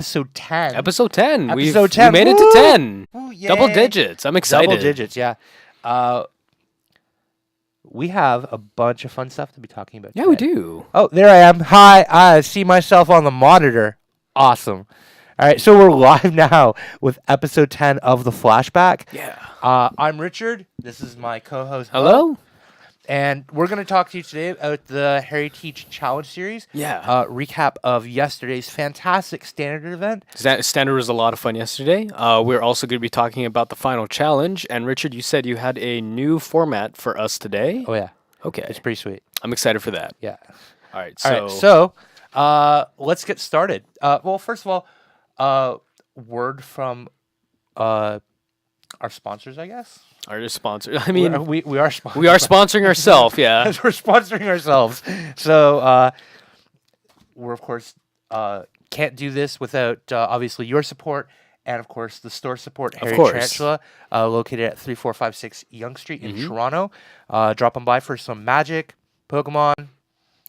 episode 10. Episode 10. We Episode 10. made it to 10. Woo, Double yay. digits. I'm excited. Double digits, yeah. We have a bunch of fun stuff to be talking about Yeah, today. we do. Oh, there I am. Hi, I see myself on the monitor. Awesome. All right, so we're live now with episode 10 of the Flashback. Yeah. I'm Richard. This is my co-host. Hello? And we're going to talk to you today about the Harry Teach Challenge Series. Yeah. Recap of yesterday's fantastic standard event. Standard was a lot of fun yesterday. We're also going to be talking about the final challenge. And Richard, you said you had a new format for us today. Oh, yeah. Okay. It's pretty sweet. I'm excited for that. Yeah. All right. So let's get started. Well, first of all, word from our sponsors, I guess. Our sponsor. I mean, we are sponsored. we are sponsoring ourselves. Yeah. We're sponsoring ourselves. So we're, of course, can't do this without, obviously, your support and, of course, the store support, Harry course. Tarantula, located at 3456 Yonge Street in Toronto. Drop them by for some Magic, Pokemon.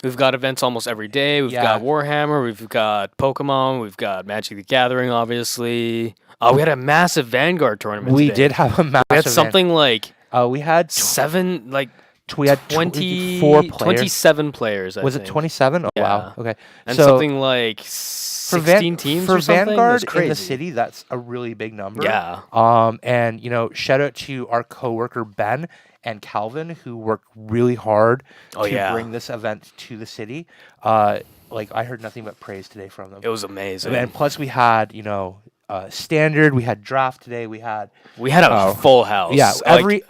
We've got events almost every day. We've got Warhammer. We've got Pokemon. We've got Magic the Gathering, obviously. We had a massive Vanguard tournament We today. did have a massive We had something like we had seven, like we had 24 players. 27 players, I Was think. it 27? Oh, Yeah. wow. Okay. And so something like 16 teams for or something? It was Vanguard in crazy. the city, that's a really big number. Yeah. And, shout out to our coworker Ben and Calvin, who worked really hard to bring this event to the city. I heard nothing but praise today from them. It was amazing. And plus we had, standard, we had draft today, we had a full house. Yeah,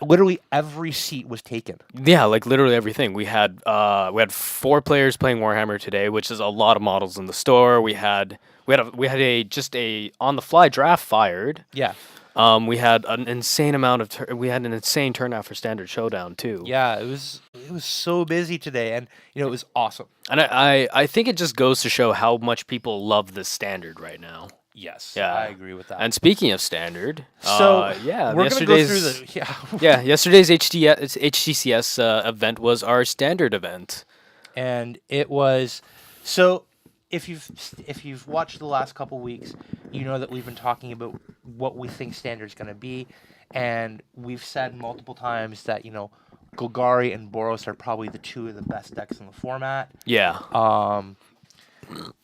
literally every seat was taken. Yeah, like literally everything. We had 4 players playing Warhammer today, which is a lot of models in the store. We had a on the fly draft fired. Yeah. We had an insane amount of we had an insane turnout for Standard Showdown too. Yeah, it was so busy today, and it was awesome. And I think it just goes to show how much people love this Standard right now. Yes, Yeah, I agree with that. And speaking of Standard, so we're gonna go through yesterday's HTCS event was our Standard event, and it was so. If you've watched the last couple weeks, you know that we've been talking about what we think Standard's going to be, and we've said multiple times that Golgari and Boros are probably the two of the best decks in the format. Yeah.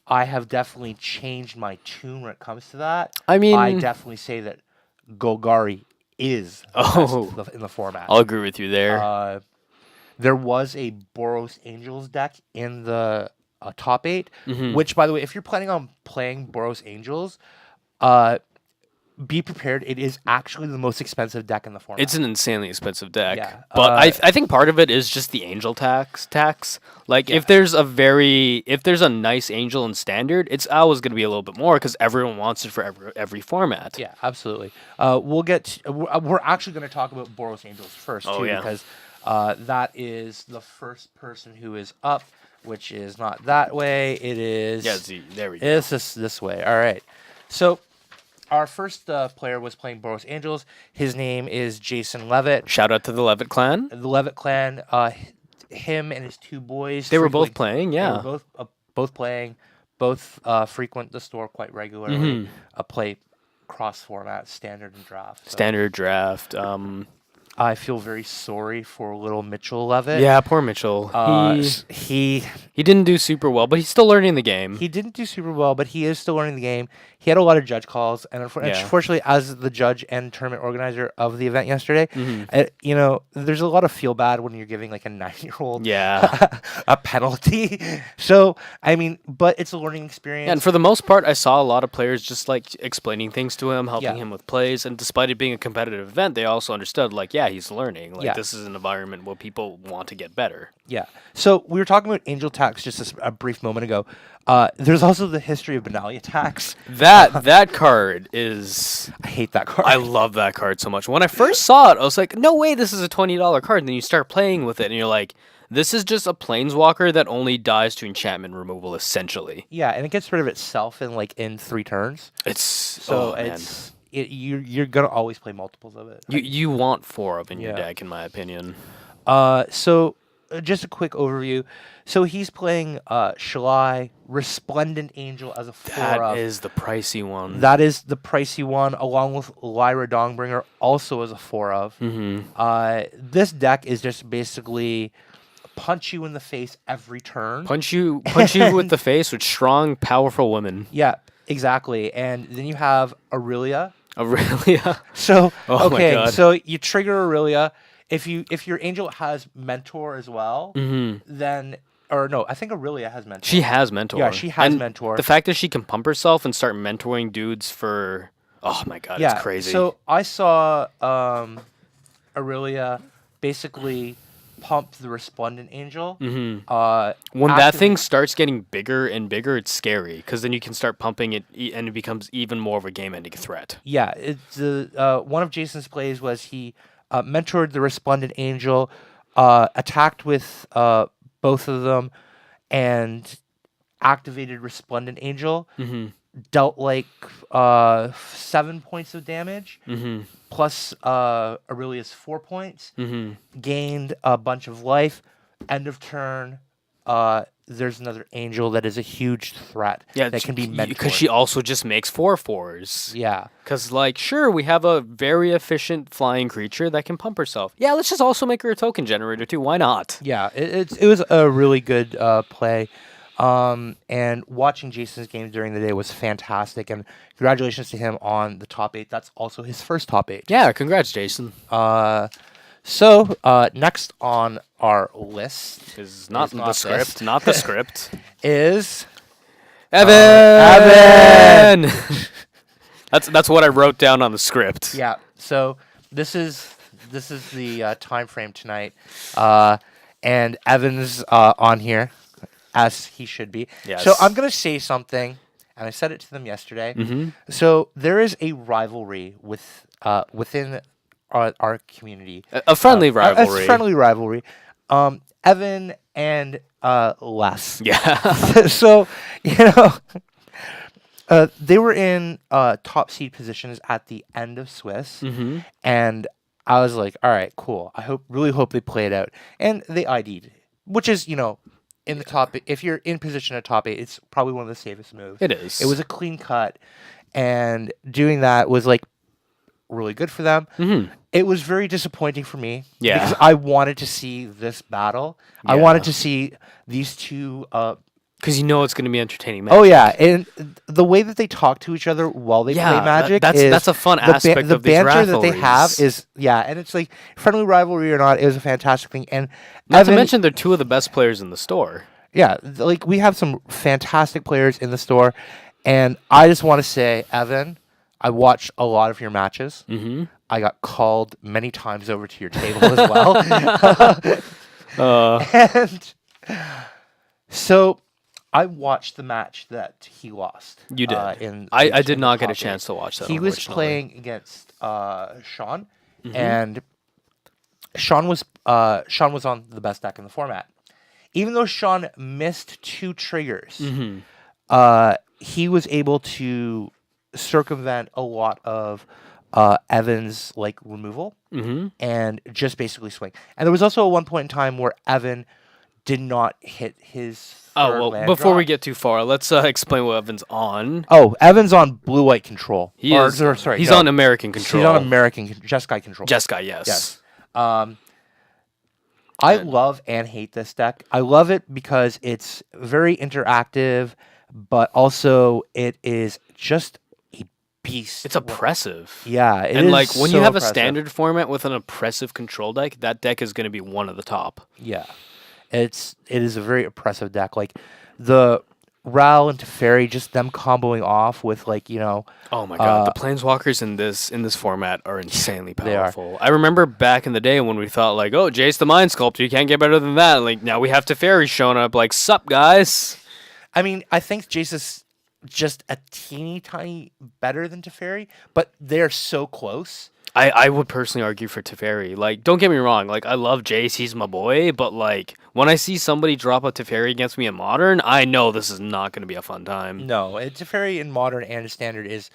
I have definitely changed my tune when it comes to that. I mean, I definitely say that Golgari is the best in the format. I'll agree with you there. There was a Boros Angels deck in the top 8, Mm-hmm. which, by the way, if you're planning on playing Boros Angels, be prepared. It is actually the most expensive deck in the format. It's an insanely expensive deck. Yeah, But I think part of it is just the angel tax. Like if there's a nice angel in Standard, it's always going to be a little bit more because everyone wants it for every format. Yeah, absolutely. We're actually going to talk about Boros Angels first, too, because that is the first person who is up, which is not that way. It is... Yeah, there we go. It's this way. All right. So our first player was playing Boros Angels. His name is Jason Levitt. Shout out to the Levitt clan. The Levitt clan, him and his 2 boys. They were both playing, yeah. They were both playing, both frequent the store quite regularly, Mm-hmm. play cross-format, standard and draft. So Standard draft. I feel very sorry for little Mitchell Levitt. Yeah, poor Mitchell. He didn't do super well, but he's still learning the game. He didn't do super well, but he is still learning the game. He had a lot of judge calls, and unfortunately, as the judge and tournament organizer of the event yesterday, there's a lot of feel bad when you're giving like a 9-year-old a penalty. So, I mean, but it's a learning experience. Yeah, and for the most part, I saw a lot of players just like explaining things to him, helping him with plays, and despite it being a competitive event, they also understood he's learning. This is an environment where people want to get better. Yeah. So we were talking about Angel Tax just a brief moment ago. There's also the history of Benalia Tax. That card is... I hate that card. I love that card so much. When I first saw it, I was like, no way, this is a $20 card. And then you start playing with it, and you're like, this is just a Planeswalker that only dies to enchantment removal, essentially. Yeah, and it gets rid of itself in 3 turns. You're gonna always play multiples of it. You want 4 of in your deck, in my opinion. So just a quick overview. So he's playing Shalai, Resplendent Angel as a 4 That of. is the pricey one. That is the pricey one, along with Lyra Dongbringer, also as a 4 of. This deck is just basically punch you in the face every turn. Punch you with the face with strong, powerful women. Yeah, exactly. And then you have Aurelia. Aurelia. So Oh my okay, God. so you trigger Aurelia. If your angel has mentor as well, then or no, I think Aurelia has mentor. She has mentor. Yeah, she has And mentor. The fact that she can pump herself and start mentoring dudes for oh my God, it's crazy. So I saw Aurelia basically pump the Resplendent Angel. When that thing starts getting bigger and bigger, it's scary because then you can start pumping it and it becomes even more of a game-ending threat. Yeah, it's one of Jason's plays was he mentored the Resplendent Angel, attacked with both of them, and activated Resplendent Angel. Dealt like 7 points of damage, plus Aurelia's 4 points. Gained a bunch of life. End of turn. There's another angel that is a huge threat that can be mentored. Because she also just makes 4/4s. Yeah. Because, like, sure, we have a very efficient flying creature that can pump herself. Yeah, let's just also make her a token generator, too. Why not? Yeah, it was a really good play. And watching Jason's game during the day was fantastic. And congratulations to him on the top 8. That's also his first top 8. Yeah, congrats, Jason. So next on our list Is not the script. Not the script. is Evan. That's what I wrote down on the script. Yeah. So this is the time frame tonight, and Evan's on here, as he should be. Yes. So I'm gonna say something, and I said it to them yesterday. So there is a rivalry within our community. A friendly rivalry. A friendly rivalry. Evan and Les. Yeah. So they were in top seed positions at the end of Swiss, and I was like, all right, cool. Really hope they play it out, and they ID'd, which is in the top. If you're in position at top 8, it's probably one of the safest moves. It is. It was a clean cut, and doing that was like really good for them. It was very disappointing for me because I wanted to see this battle. I wanted to see these two. Because it's going to be entertaining. Oh yeah, and the way that they talk to each other while they play Magic, that's a fun aspect of these rivalries. The banter that they have is and it's like friendly rivalry or not, it was a fantastic thing. And not to mention they're two of the best players in the store. Yeah, like we have some fantastic players in the store, and I just want to say, Evan, I watched a lot of your matches. I got called many times over to your table as well. And so I watched the match that he lost. You did. I did not get a chance to watch that. He was playing against Sean, and Sean was on the best deck in the format. Even though Sean missed 2 triggers, he was able to circumvent a lot of Evan's removal and just basically swing. And there was also a one point in time where Evan did not hit his land before drop. we get too far, let's explain what Evan's on. Oh, Evan's on blue-white control. He's on American control. He's on American Jeskai control. Jeskai, yes. Yes. I love and hate this deck. I love it because it's very interactive, but also it is just a beast. It's oppressive. Yeah, it and is when so you have oppressive. a standard format with an oppressive control deck, that deck is going to be one of the top. Yeah, it is a very oppressive deck. Like the Ral and Teferi, just them comboing off with Oh my god, the planeswalkers in this format are insanely They are. powerful. I remember back in the day when we thought oh, Jace the Mind Sculptor, you can't get better than that. Now we have Teferi showing up sup guys. I mean, I think Jace is just a teeny tiny better than Teferi, but they're so close. I would personally argue for Teferi. Like, don't get me wrong. Like, I love Jace. He's my boy. But, like, when I see somebody drop a Teferi against me in Modern, I know this is not going to be a fun time. No, it's a Teferi in Modern and Standard is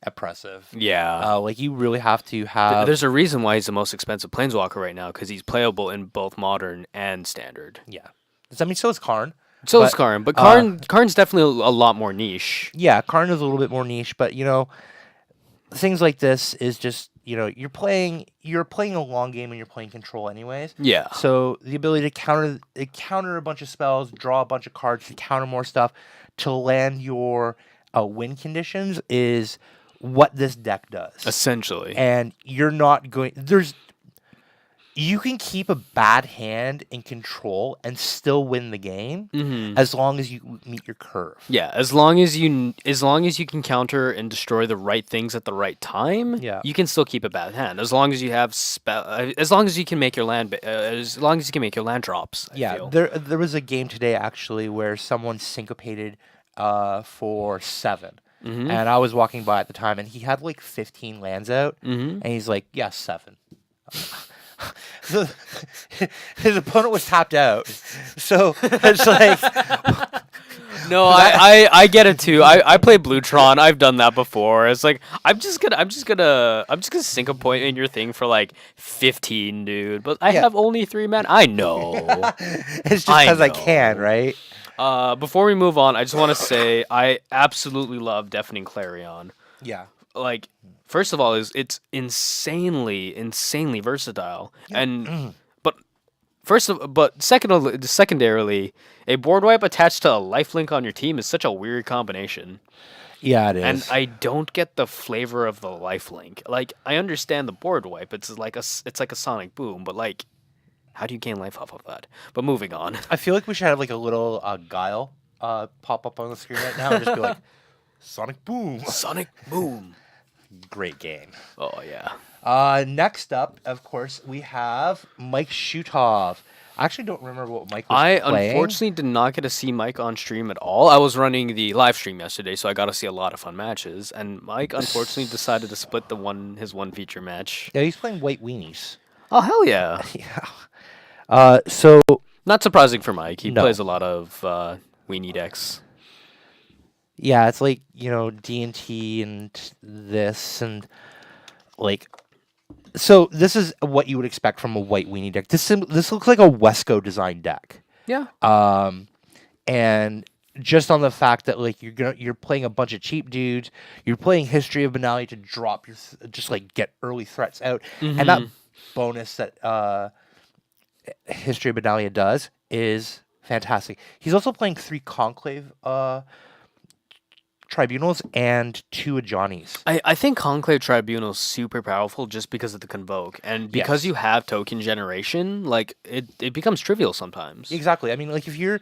oppressive. Yeah. Like, you really have to have... There's a reason why he's the most expensive Planeswalker right now, because he's playable in both Modern and Standard. Yeah. I mean, so is Karn. So is Karn. But Karn's definitely a lot more niche. Yeah, Karn is a little bit more niche. But, things like this is just... you're playing a long game and you're playing control anyways. Yeah. So the ability to counter a bunch of spells, draw a bunch of cards to counter more stuff, to land your win conditions is what this deck does. Essentially. And you're not going... You can keep a bad hand in control and still win the game as long as you meet your curve. Yeah, as long as you can counter and destroy the right things at the right time, you can still keep a bad hand. As long as you have as long as you can make your land drops. I feel. There was a game today actually where someone syncopated for 7. And I was walking by at the time and he had like 15 lands out and he's like, yeah, 7. His opponent was tapped out, so it's like, no, I get it too. I play Bluetron. I've done that before. It's like I'm just gonna sink a point in your thing for like 15, dude. But I have only 3 men. I know. It's just because I can, right? Before we move on, I just want to say I absolutely love Deafening Clarion. Yeah. Like, first of all, it's insanely versatile, and secondarily, a board wipe attached to a lifelink on your team is such a weird combination. Yeah, it is. And I don't get the flavor of the lifelink. Like, I understand the board wipe; it's like a sonic boom, but like, how do you gain life off of that? But moving on, I feel like we should have like a little guile pop up on the screen right now and just be like, Sonic Boom. Sonic Boom. Great game. Oh, yeah. Next up, of course, we have Mike Shutov. I actually don't remember what Mike was playing. Unfortunately did not get to see Mike on stream at all. I was running the live stream yesterday, so I got to see a lot of fun matches. And Mike, unfortunately, decided to split his one feature match. Yeah, he's playing White Weenies. Oh, hell yeah. Yeah. So... Not surprising for Mike. He plays a lot of Weenie decks. Yeah, it's like, D&T and this and, like... So, this is what you would expect from a White Weenie deck. This looks like a Wesco design deck. Yeah. And just on the fact that, like, you're playing a bunch of cheap dudes, you're playing History of Benalia to drop just, like, get early threats out. And that bonus that History of Benalia does is fantastic. He's also playing 3 Conclave Tribunals and 2 Ajani's. I think Conclave Tribunal is super powerful just because of the Convoke. And because you have token generation, like, it becomes trivial sometimes. Exactly. I mean, like, if you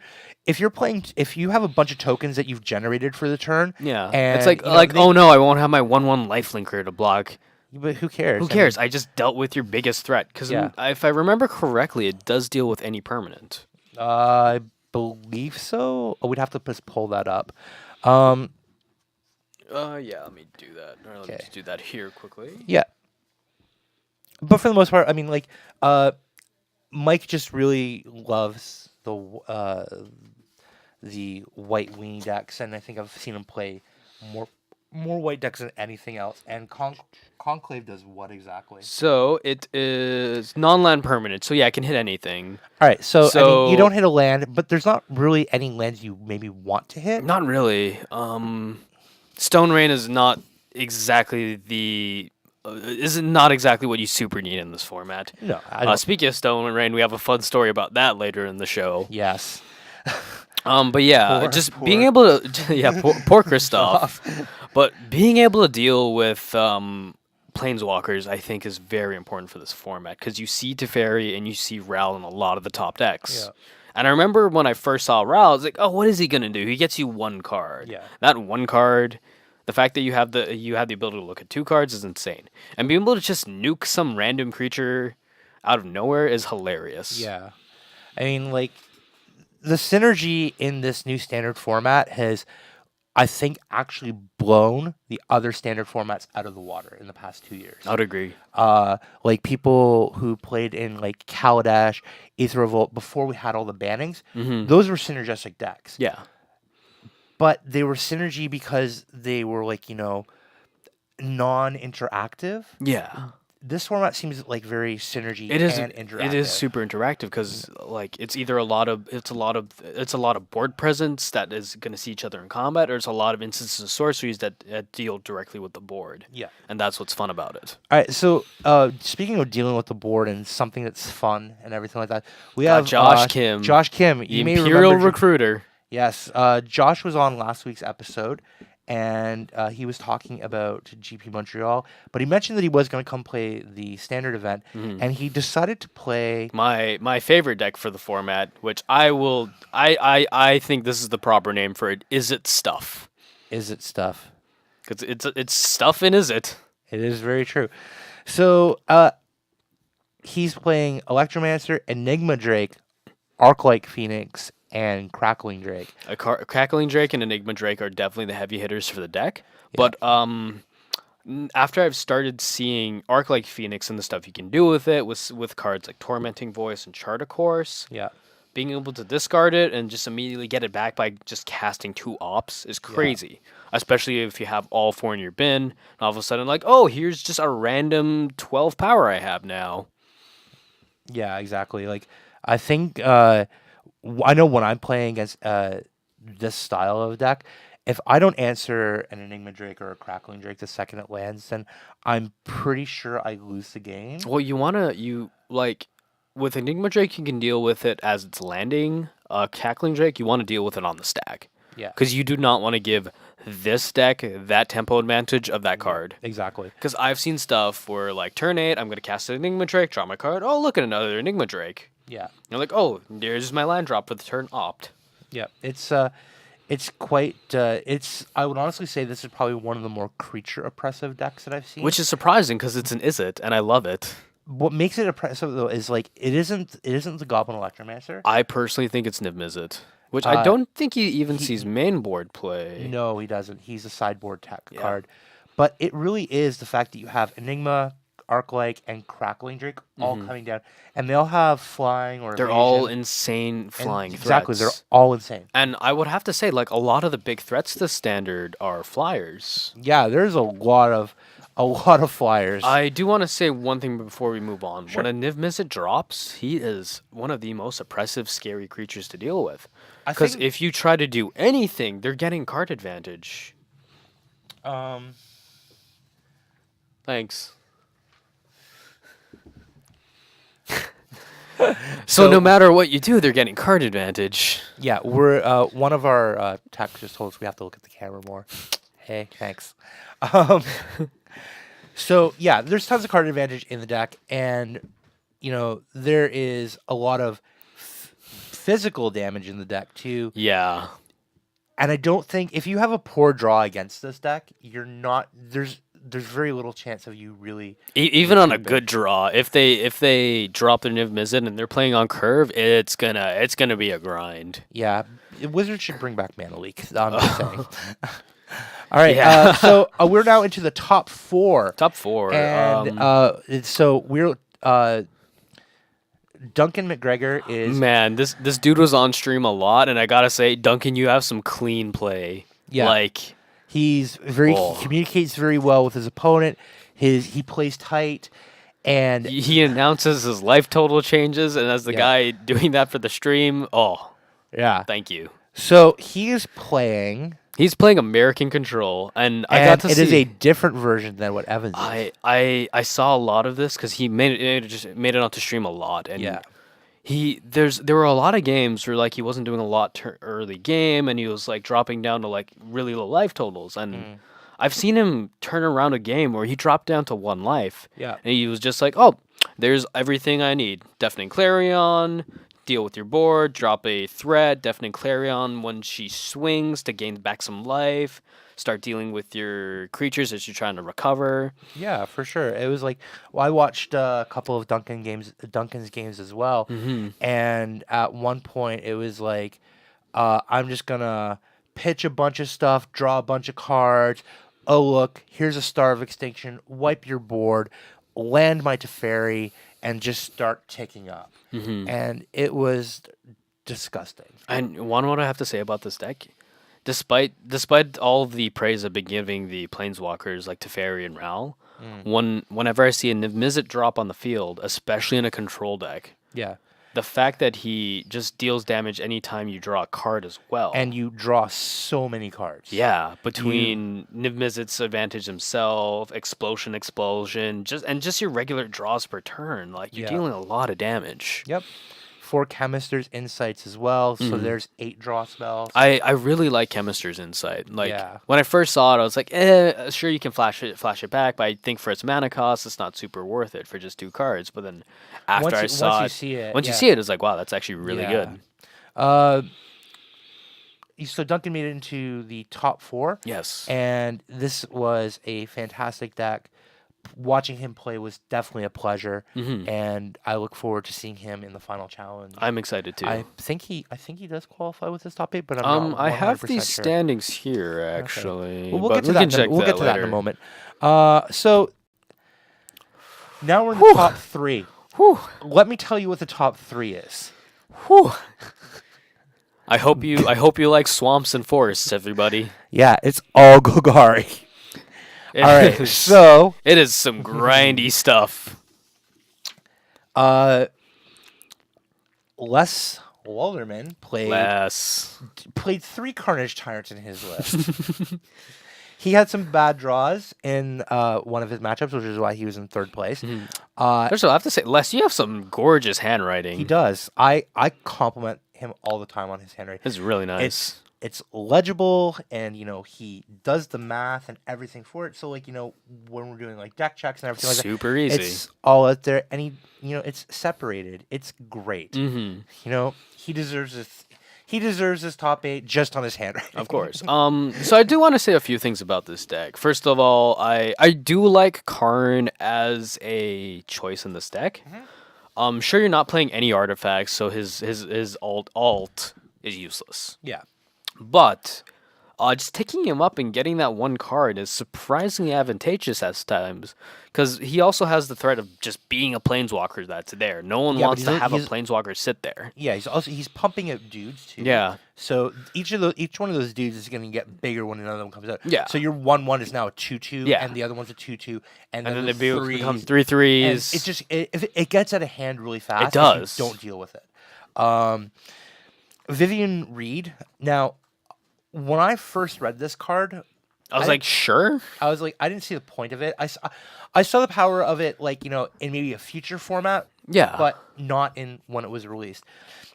have a bunch of tokens that you've generated for the turn. Yeah. And, it's like, oh no, I won't have my 1/1 lifelinker to block. But who cares? Who cares? I just dealt with your biggest threat. Because if I remember correctly, it does deal with any permanent. I believe so. Oh, we'd have to pull that up. Yeah, let me do that. Or let me just do that here quickly. Yeah. But for the most part, I mean, like, Mike just really loves the White Weenie decks, and I think I've seen him play more white decks than anything else. And Conclave does what exactly? So it is non-land permanent. So yeah, I can hit anything. All right. So I mean, you don't hit a land, but there's not really any lands you maybe want to hit. Not really. Stone Rain is not exactly what you super need in this format. No. Speaking of Stone Rain, we have a fun story about that later in the show. Yes. But yeah, being able to poor Christoph. But being able to deal with Planeswalkers, I think, is very important for this format because you see Teferi and you see Ral in a lot of the top decks. Yeah. And I remember when I first saw Ral, I was like, oh, what is he gonna do? He gets you 1 card. Yeah. That 1 card, the fact that you have the ability to look at 2 cards is insane. And being able to just nuke some random creature out of nowhere is hilarious. Yeah. I mean, like, the synergy in this new standard format has I think, actually blown the other standard formats out of the water in the past 2 years. I'd agree. Like people who played in like Kaladesh, Aether Revolt before we had all the bannings, those were synergistic decks. Yeah. But they were synergy because they were like, non-interactive. Yeah. This format seems like very synergy It is and interactive. It is super interactive because like it's either a lot of board presence that is going to see each other in combat, or it's a lot of instances of sorceries that deal directly with the board. Yeah. And that's what's fun about it. All right, so speaking of dealing with the board and something that's fun and everything like that, we have Josh Kim. Josh Kim, The Imperial Recruiter. Yes, Josh was on last week's episode, and he was talking about GP Montreal, but he mentioned that he was going to come play the standard event, and he decided to play my favorite deck for the format, which I think this is the proper name for it. Is it stuff? Is it stuff? Because it's stuff and is it? It is very true. So he's playing Electromancer, Enigma Drake, Arc-like Phoenix, and Crackling Drake. Crackling Drake and Enigma Drake are definitely the heavy hitters for the deck. Yeah. But after I've started seeing Arc-like Phoenix and the stuff you can do with it, with cards like Tormenting Voice and Chart of Course, being able to discard it and just immediately get it back by just casting 2 ops is crazy. Especially if you have all 4 in your bin, and all of a sudden like, oh, here's just a random 12 power I have now. Yeah, exactly. Like, I think... I know when I'm playing against this style of deck, if I don't answer an Enigma Drake or a Crackling Drake the second it lands, then I'm pretty sure I lose the game. Well, with Enigma Drake, you can deal with it as it's landing. Crackling Drake, you want to deal with it on the stack. Yeah. Because you do not want to give this deck that tempo advantage of that card. Exactly. Because I've seen stuff where, like, turn 8, I'm going to cast an Enigma Drake, draw my card. Oh, look at another Enigma Drake. Yeah. You're like, oh, there's my land drop for the turn opt. Yeah. It's quite, I would honestly say this is probably one of the more creature oppressive decks that I've seen. Which is surprising because it's an Izzet, and I love it. What makes it oppressive, though, is, like, it isn't the Goblin Electromancer. I personally think it's Niv Mizzet, which I don't think he even sees main board play. No, he doesn't. He's a sideboard card. But it really is the fact that you have Enigma, Arc-like, and Crackling Drake all coming down, and they all have flying or they're evasion. all insane flying threats. Exactly, they're all insane. And I would have to say, like, a lot of the big threats to standard are flyers. Yeah, there's a lot of flyers. I do want to say one thing before we move on. Sure. When a Niv Mizzet drops, he is one of the most oppressive, scary creatures to deal with. Because if you try to do anything, they're getting card advantage. Thanks. So no matter what you do, they're getting card advantage. Yeah, we're one of our tech just told us we have to look at the camera more. Hey, thanks. So yeah, there's tons of card advantage in the deck, and there is a lot of physical damage in the deck too. Yeah. And I don't think if you have a poor draw against this deck, you're not there's very little chance of you really even on a good draw. If they drop their Niv Mizzet and they're playing on curve, it's gonna be a grind. Yeah, Wizards should bring back Mana Leak. I'm just saying. All right, so we're now into the top 4. Top 4, and so we're Duncan McGregor is... Man, this dude was on stream a lot, and I gotta say, Duncan, you have some clean play. Yeah. Like... He communicates very well with his opponent. He plays tight, and... He announces his life total changes, and as the guy doing that for the stream, thank you. So he is playing... He's playing American Control, and I got to see... it is a different version than what Evans is. I saw a lot of this because he made it onto stream a lot, and there were a lot of games where like he wasn't doing a lot early game, and he was like dropping down to like really low life totals, and I've seen him turn around a game where he dropped down to 1 life, and he was just like, oh, there's everything I need: Deafening Clarion. Deal with your board, drop a threat, Deafening Clarion when she swings to gain back some life, start dealing with your creatures as you're trying to recover. Yeah, for sure. It was like, I watched a couple of Duncan's games as well, and at one point it was like, I'm just gonna pitch a bunch of stuff, draw a bunch of cards. Oh, look, here's a Star of Extinction. Wipe your board, land my Teferi, and just start ticking up. And it was disgusting. And what I have to say about this deck, despite all of the praise I've been giving the Planeswalkers like Teferi and Ral, whenever I see a Niv-Mizzet drop on the field, especially in a control deck, the fact that he just deals damage anytime you draw a card as well. And you draw so many cards. Yeah, between Niv-Mizzet's advantage himself, explosion, just your regular draws per turn, like you're dealing a lot of damage. Yep. 4 Chemister's Insights as well, so there's 8 draw spells. I really like Chemister's Insight. Like when I first saw it, I was like, sure you can flash it back, but I think for its mana cost, it's not super worth it for just 2 cards. But then after once you see it, it's like, wow, that's actually really good. So Duncan made it into the top 4. Yes. And this was a fantastic deck. Watching him play was definitely a pleasure, and I look forward to seeing him in the final challenge. I'm excited too. I think he does qualify with his top 8, but I'm not 100% I have these sure. standings here actually. Okay. Well, we'll get to that. We'll get to that in a moment. So now we're in the top 3. Whew. Let me tell you what the top 3 is. Whew. I hope you like swamps and forests, everybody. Yeah, it's all Golgari. All right, so it is some grindy stuff. Les Walderman played 3 Carnage Tyrants in his list. He had some bad draws in one of his matchups, which is why he was in 3rd place. First of all, I have to say, Les, you have some gorgeous handwriting. He does. I compliment him all the time on his handwriting. It's really nice. It's legible, and he does the math and everything for it. So when we're doing like deck checks and everything, super easy. It's all out there, and it's separated. It's great. He deserves this. He deserves this top 8 just on his handwriting. Of course. So I do want to say a few things about this deck. First of all, I do like Karn as a choice in this deck. Sure, you're not playing any artifacts, so his alt is useless. Yeah. But just taking him up and getting that 1 card is surprisingly advantageous at times, because he also has the threat of just being a planeswalker that's there. No one wants to have a planeswalker sit there. Yeah, he's pumping out dudes too. Yeah. So each one of those dudes is going to get bigger when another one comes out. Yeah. So your 1/1 is now a 2/2, yeah, and the other one's a 2/2, and then they become 3/3s. It gets out of hand really fast. It does. If you don't deal with it. Vivian Reed. Now, when I first read this card, I was like, sure? I was like, I didn't see the point of it. I saw the power of it, in maybe a future format. Yeah. But not in when it was released.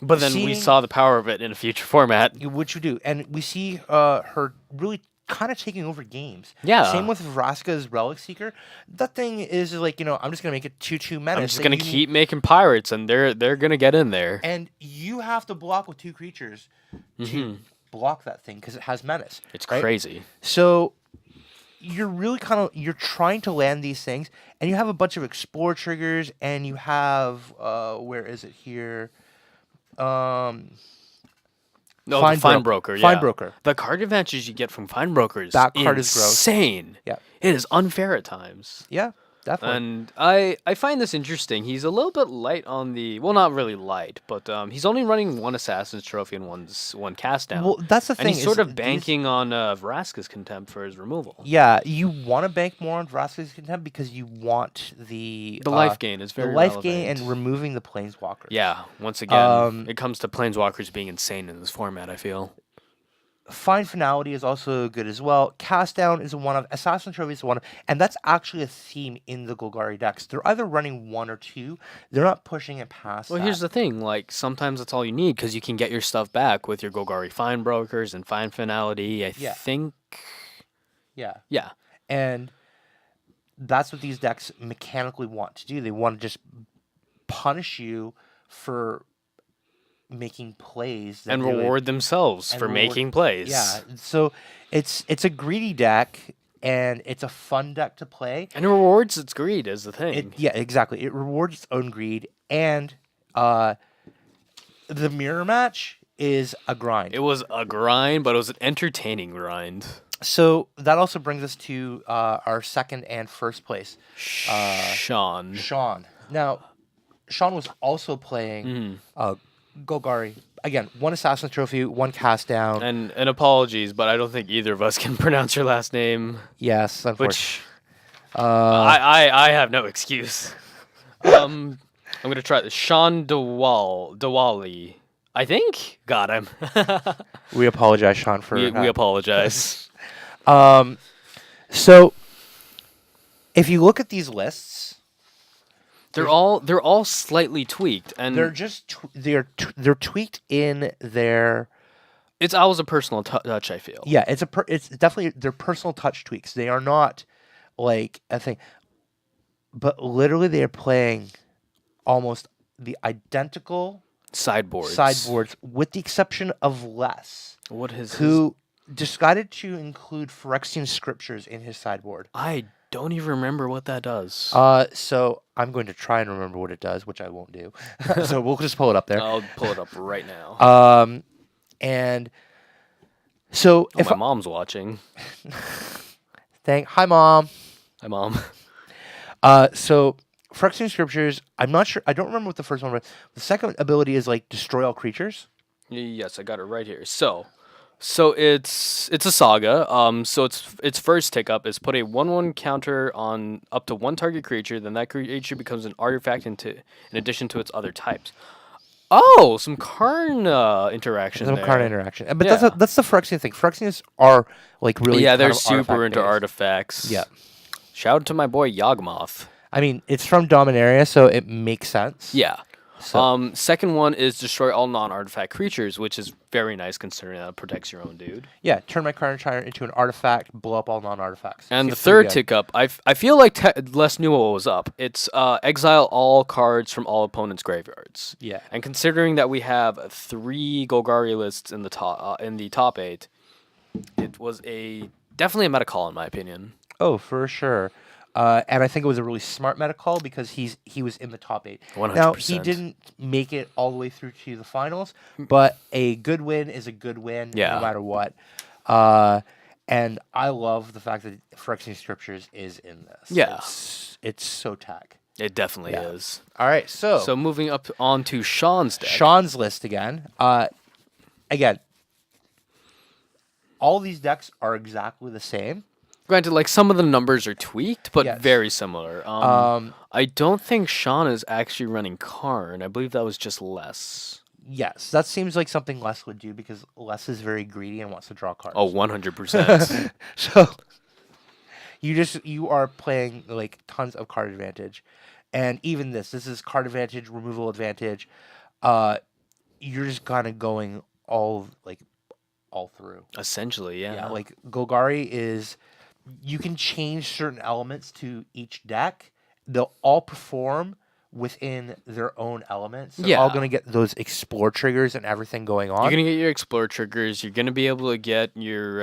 But then we saw the power of it in a future format. Which you do. And we see her really kind of taking over games. Yeah. Same with Vraska's Relic Seeker. That thing is I'm just going to make it 2/2 menace. I'm just going to keep making pirates, and they're going to get in there. And you have to block with 2 creatures to block that thing because it has menace. It's crazy. So you're really you're trying to land these things, and you have a bunch of explore triggers, and you have where is it here? Fine Broker. Fine Broker. The card advantages you get from Fine Broker is that card is gross. Insane. Yeah. It is unfair at times. Yeah. Definitely. And I find this interesting. He's a little bit light on the... Well, not really light, but he's only running 1 Assassin's Trophy and one cast down. Well, that's the thing. And he's sort of banking on Vraska's Contempt for his removal. Yeah, you want to bank more on Vraska's Contempt because you want the life gain is very relevant. The life gain and removing the Planeswalkers. Yeah, once again, it comes to Planeswalkers being insane in this format, I feel. Fine Finality is also good as well. Cast Down is one of. Assassin Trophy is one of. And that's actually a theme in the Golgari decks. They're either running 1 or 2. They're not pushing it past that. Here's the thing. Sometimes that's all you need because you can get your stuff back with your Golgari Fine Brokers and Fine Finality. I think... Yeah. Yeah. And that's what these decks mechanically want to do. They want to just punish you for... making plays and reward themselves for making plays. Yeah, so it's a greedy deck and it's a fun deck to play. And it rewards its greed is the thing. Yeah, exactly. It rewards its own greed, and the mirror match is a grind. It was a grind, but it was an entertaining grind. So that also brings us to our second and first place. Sean. Now, Sean was also playing Golgari. Again, one Assassin's Trophy, one cast down. And apologies, but I don't think either of us can pronounce your last name. Yes, unfortunately. Which I have no excuse. I'm gonna try this. Sean Dewali. I think got him. We apologize, Sean, for we apologize. So, if you look at these lists, they're all slightly tweaked, and they're just they're tweaked in their. It's always a personal touch. I feel. Yeah, it's definitely their personal touch tweaks. They are not like a thing, but literally they are playing almost the identical sideboards, with the exception of Les, who decided to include Phyrexian scriptures in his sideboard. I don't even remember what that does. So I'm going to try and remember what it does, which I won't do. So we'll just pull it up there. I'll pull it up right now. And so if my mom's watching, hi mom. Hi mom. So Phyrexian scriptures. I'm not sure. I don't remember what the first one was. The second ability is like destroy all creatures. Yes, I got it right here. So it's a saga. So its first tick up is put a 1/1 counter on up to one target creature. Then that creature becomes an artifact in addition to its other types. Oh, some Karn interaction. Some Karn interaction, but that's the Phyrexian thing. Phyrexians are like really they're super into artifacts. Yeah. Shout out to my boy Yawgmoth. I mean, it's from Dominaria, so it makes sense. Yeah. So. Second one is destroy all non-artifact creatures, which is very nice considering that it protects your own dude. Yeah, turn my Karn Shiner into an artifact, blow up all non-artifacts. And the third tick up, I feel like Les knew what was up. It's exile all cards from all opponents' graveyards. Yeah. And considering that we have 3 Golgari lists in the top 8, it was definitely a meta call in my opinion. Oh, for sure. And I think it was a really smart meta call because he was in the top 8. 100%. Now, he didn't make it all the way through to the finals, but a good win is a good win no matter what. And I love the fact that Phyrexian Scriptures is in this. Yeah. It's so tag. It definitely is. All right, so moving up on to Sean's deck. Sean's list again. Again, all these decks are exactly the same. Granted, like some of the numbers are tweaked, but very similar. I don't think Sean is actually running Karn. I believe that was just Les. Yes, that seems like something Les would do because Les is very greedy and wants to draw cards. Oh, 100%. So you are playing like tons of card advantage, and even this is card advantage, removal advantage. You're just kind of going all through. Essentially, yeah. Yeah, like Golgari is. You can change certain elements to each deck. They'll all perform within their own elements. They're all going to get those explore triggers and everything going on. You're going to get your explore triggers. You're going to be able to get your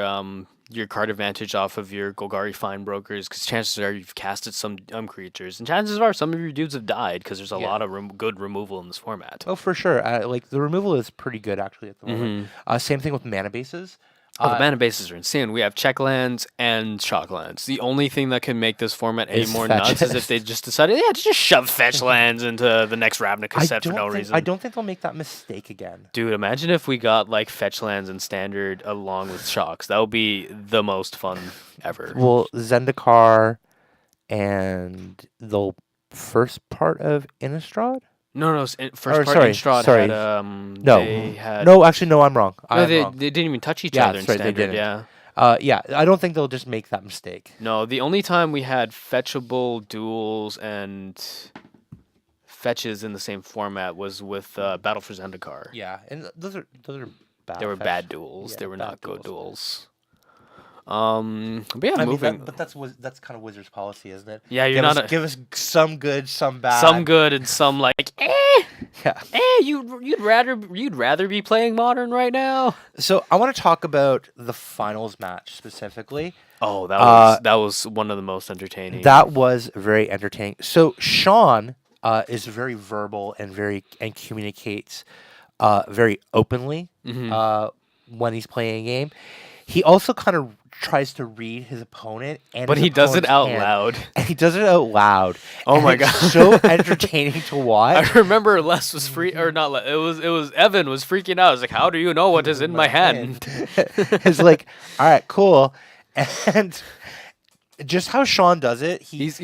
card advantage off of your Golgari Fine Brokers because chances are you've casted some creatures. And chances are some of your dudes have died because there's a lot of good removal in this format. Oh, for sure. Like the removal is pretty good actually at the moment. Same thing with mana bases. The mana bases are insane. We have check lands and shock lands. The only thing that can make this format any more nuts is if they just decided, to just shove fetch lands into the next Ravnica set for no reason. I don't think they'll make that mistake again. Dude, imagine if we got like fetch lands in standard along with shocks. That would be the most fun ever. Well, Zendikar and the first part of Innistrad? No. First part Innistrad had... No, actually, no, I'm wrong. They didn't even touch each other in standard. They didn't. I don't think they'll just make that mistake. No, the only time we had fetchable duels and fetches in the same format was with Battle for Zendikar. Yeah, and those are bad. They were bad duels. They were not good duels. But yeah, moving. But that's kind of Wizards' policy, isn't it? Yeah, give us some good, some bad. Some good and some like Yeah. You'd rather be playing Modern right now. So I want to talk about the finals match specifically. Oh, that was one of the most entertaining. That was very entertaining. So Sean is very verbal and communicates very openly when he's playing a game. He also kind of tries to read his opponent, and But his he does it opponent's out hand, loud. and he does it out loud. Oh and my it's God. so entertaining to watch. I remember Les was or not Les, it was Evan was freaking out. I was like, how do you know what is in my hand? It's like, all right, cool, and just how Sean does it, He's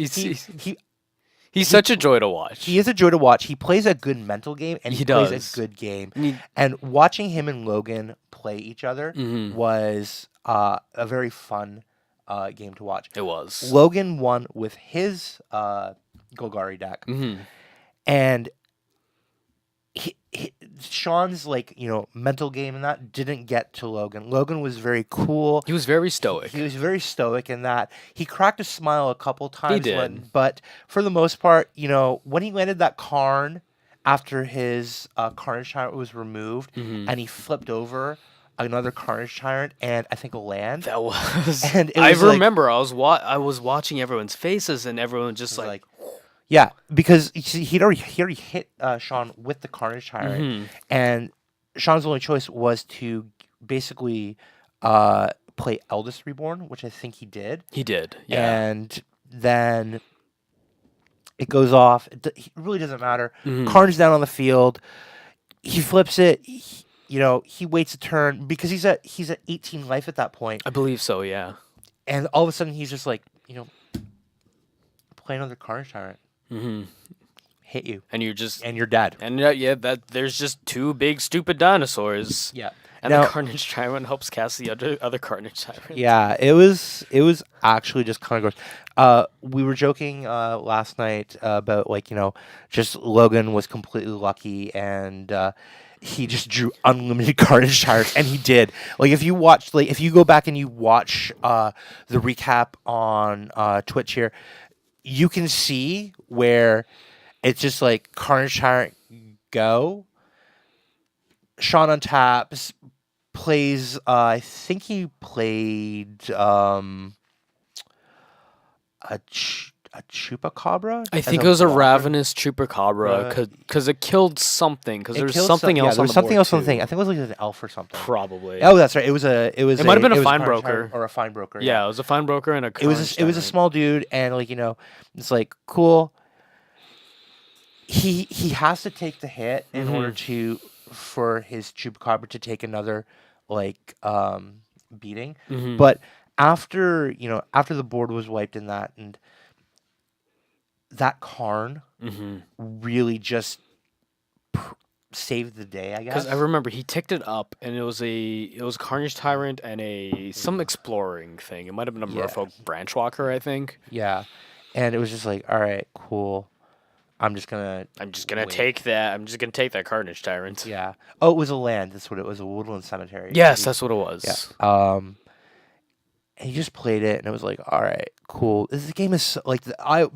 such a joy to watch. he is a joy to watch. He plays a good mental game, and he plays does. a good game. He- And watching him and Logan play each other was a very fun game to watch. It was. Logan won with his Golgari deck, and Sean's mental game and that didn't get to Logan. Logan was very cool. He was very stoic. He was very stoic in that. He cracked a smile a couple times. He did. But for the most part, when he landed that Karn after his Carnage Tyrant was removed, and he flipped over another Carnage Tyrant and I think a land. That was. And it I was remember I was watching everyone's faces and everyone just like yeah, because he'd already hit Sean with the Carnage Tyrant, and Sean's only choice was to basically play Eldest Reborn, which I think he did. He did, yeah. And then it goes off. It really doesn't matter. Karn's down on the field. He flips it. He waits a turn because he's at 18 life at that point. I believe so, yeah. And all of a sudden he's just like, play another Carnage Tyrant. Hit you, and you're dead. And there's just two big stupid dinosaurs. Yeah, and the Carnage Tyrant helps cast the other Carnage Tyrant. Yeah, it was actually just kind of gross. We were joking last night about just Logan was completely lucky and he just drew unlimited Carnage Tyrants, and he did. If you go back and you watch the recap on Twitch here, you can see where it's just like Carnage Tyrant go. Sean untaps, plays. I think he played a Chupacabra. I think it was a Ravenous Chupacabra because it killed something. Because there's something else. Yeah, there was something else on the thing. I think it was an elf or something. Probably. Oh, that's right. It might have been a Fine Broker or a Fine Broker. Yeah, it was a Fine Broker and a. It was a small dude, and it's like cool. He has to take the hit in order for his Chupacabra to take another beating. But after the board was wiped in that, and that Karn really just saved the day, I guess. Because I remember he ticked it up, and it was Carnage Tyrant and some exploring thing. It might have been a Merfolk Branchwalker, I think. Yeah, and it was just like, all right, cool. I'm just gonna take that. I'm just gonna take that Carnage Tyrant. Yeah. Oh, it was a land. That's what it was. A woodland cemetery. Yes, that's what it was. Yeah. And he just played it, and it was like, all right, cool. This game is so,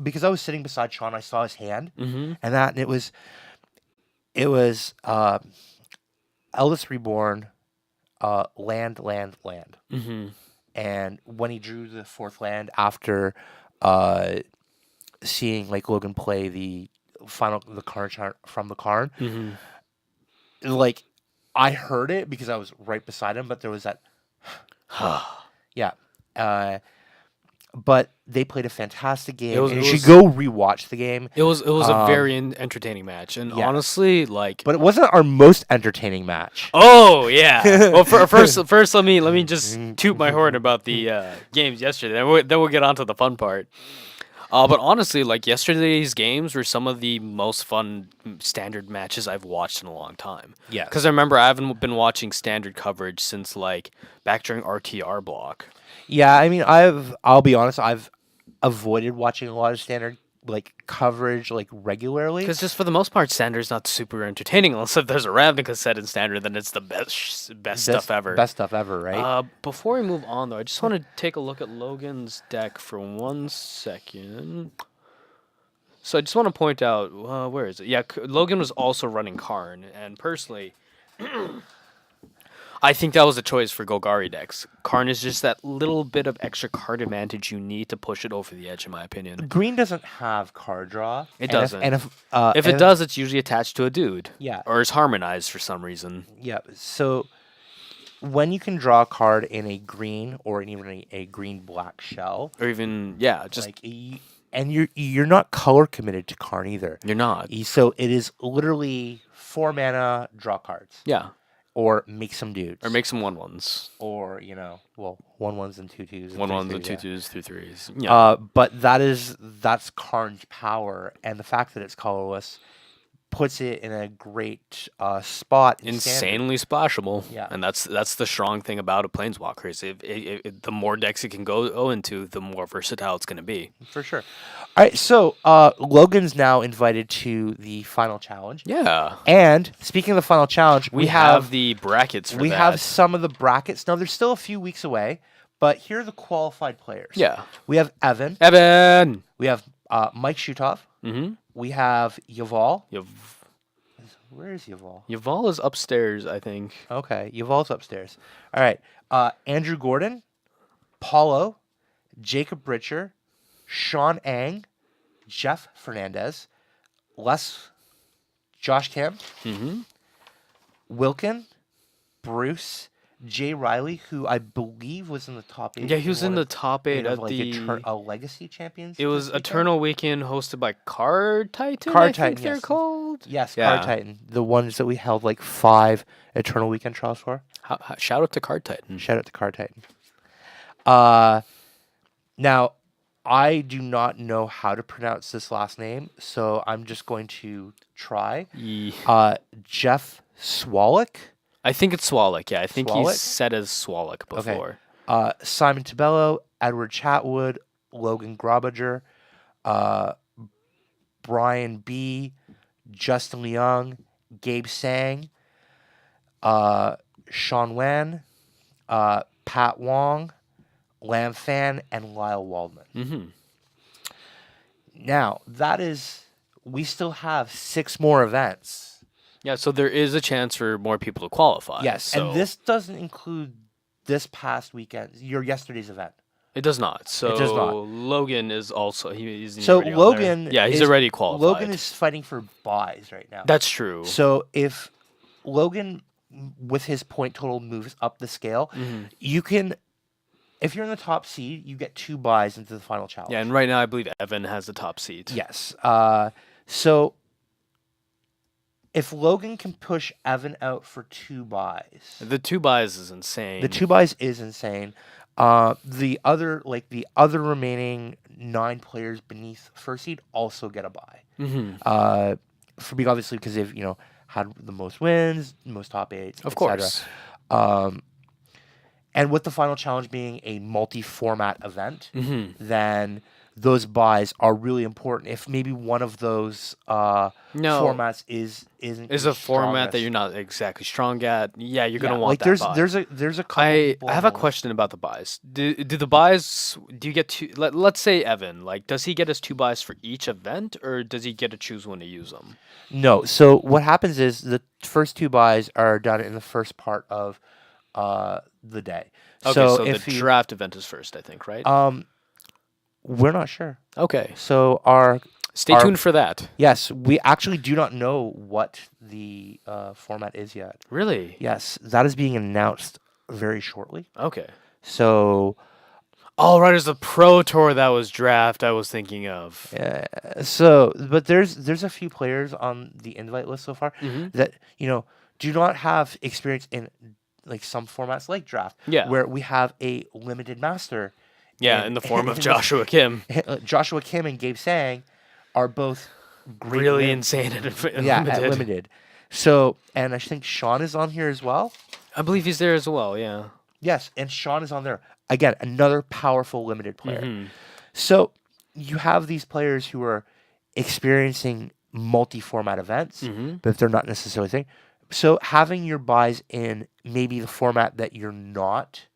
because I was sitting beside Sean, I saw his hand, and it was Eldest Reborn, land, and when he drew the fourth land after seeing Logan play the Carnage from the Karn, I heard it because I was right beside him, but there was that, yeah. But they played a fantastic game. You should go rewatch the game. It was a very entertaining match, and honestly, but it wasn't our most entertaining match. Oh yeah. Well, first, let me just toot my horn about the games yesterday. Then we'll get on to the fun part. But honestly, yesterday's games were some of the most fun standard matches I've watched in a long time. Yeah. Because I remember I haven't been watching standard coverage since back during RTR block. Yeah, I mean, I'll be honest, I've avoided watching a lot of standard coverage regularly. Because just for the most part, standard's not super entertaining unless if there's a Ravnica set in standard, then it's the best stuff ever. Best stuff ever, right? Before we move on, though, I just want to take a look at Logan's deck for 1 second. So I just want to point out, where is it? Yeah, Logan was also running Karn, and personally, I think that was a choice for Golgari decks. Karn is just that little bit of extra card advantage you need to push it over the edge, in my opinion. Green doesn't have card draw. It doesn't. If If it does, it's usually attached to a dude. Yeah. Or is harmonized for some reason. Yeah. So when you can draw a card in a green or even a green-black shell, Or even, yeah, just... like, and you're not color committed to Karn either. You're not. So it is literally 4 mana, draw cards. Yeah. Or make some dudes. Or make some 1/1s. Or, 1/1s and 2/2s. 1/1s and 2/2s, 3/3s. Yeah. But that's Karn's power, and the fact that it's colorless puts it in a great spot. Insanely splashable. Yeah. And that's the strong thing about a Planeswalker is the more decks it can go into, the more versatile it's going to be. For sure. All right, so Logan's now invited to the final challenge. Yeah. And speaking of the final challenge, we have the brackets for that. We have some of the brackets. Now, there's still a few weeks away, but here are the qualified players. Yeah. We have Evan. We have Mike Shutov. Mm-hmm. We have Yaval. Where is Yaval? Yaval is upstairs, I think. Okay, Yaval's upstairs. All right. Andrew Gordon, Paulo, Jacob Britcher, Sean Ang, Jeff Fernandez, Josh Kim, Wilkin, Bruce, Jay Riley, who I believe was in the top 8. Yeah, he was in the top 8 at a Legacy Champions. It was Eternal Weekend hosted by Card Titan. Card I Titan, think they're called. Yes, Yeah. Card Titan. The ones that we held 5 Eternal Weekend trials for. Shout out to Card Titan. Shout out to Card Titan. Now, I do not know how to pronounce this last name, so I'm just going to try. Jeff Swallock. I think it's Swallock. Yeah, I think Swallock? he's said as Swallock before. Simon Tabello, Edward Chatwood, Logan Grobager, Brian B, Justin Leung, Gabe Sang, Sean Wan, Pat Wong, Lam Fan, and Lyle Waldman. Mm-hmm. Now, we still have 6 more events. Yeah, so there is a chance for more people to qualify. Yes, so and this doesn't include this past weekend, yesterday's event. It does not. So it does not. Logan is also he's so already Logan. On there. Yeah, he's already qualified. Logan is fighting for buys right now. That's true. So if Logan, with his point total, moves up the scale, you can. If you're in the top seed, you get 2 buys into the final challenge. Yeah, and right now I believe Evan has the top seat. Yes. So if Logan can push Evan out for 2 buys, The 2 buys is insane. the 2 buys is insane. The other remaining 9 players beneath first seed also get a buy. For me, obviously, because they've had the most wins, most top 8s, of course. And with the final challenge being a multi-format event, then those buys are really important. If maybe one of those formats isn't a format that you're not exactly strong at, yeah, you're gonna want that buy. There's a couple. I have a question about the buys. Do the buys? Do you get 2? Let's say Evan. Does he get his 2 buys for each event, or does he get to choose when to use them? No. So what happens is the first 2 buys are done in the first part of the day. Okay, so the draft event is first, I think, right? We're not sure. Okay. So Stay tuned for that. Yes, we actually do not know what the format is yet. Really? Yes, that is being announced very shortly. Okay. So. Oh, right, it's the Pro Tour that was draft I was thinking of. But there's a few players on the invite list so far that do not have experience in some formats like draft, where we have a limited master. Yeah, in the form of Joshua Kim. Joshua Kim and Gabe Sang are both really insane at limited. At limited. So, and I think Sean is on here as well. I believe he's there as well, yeah. Yes, and Sean is on there. Again, another powerful limited player. So, you have these players who are experiencing multi-format events, but they're not necessarily thing. So, having your buys in maybe the format that you're not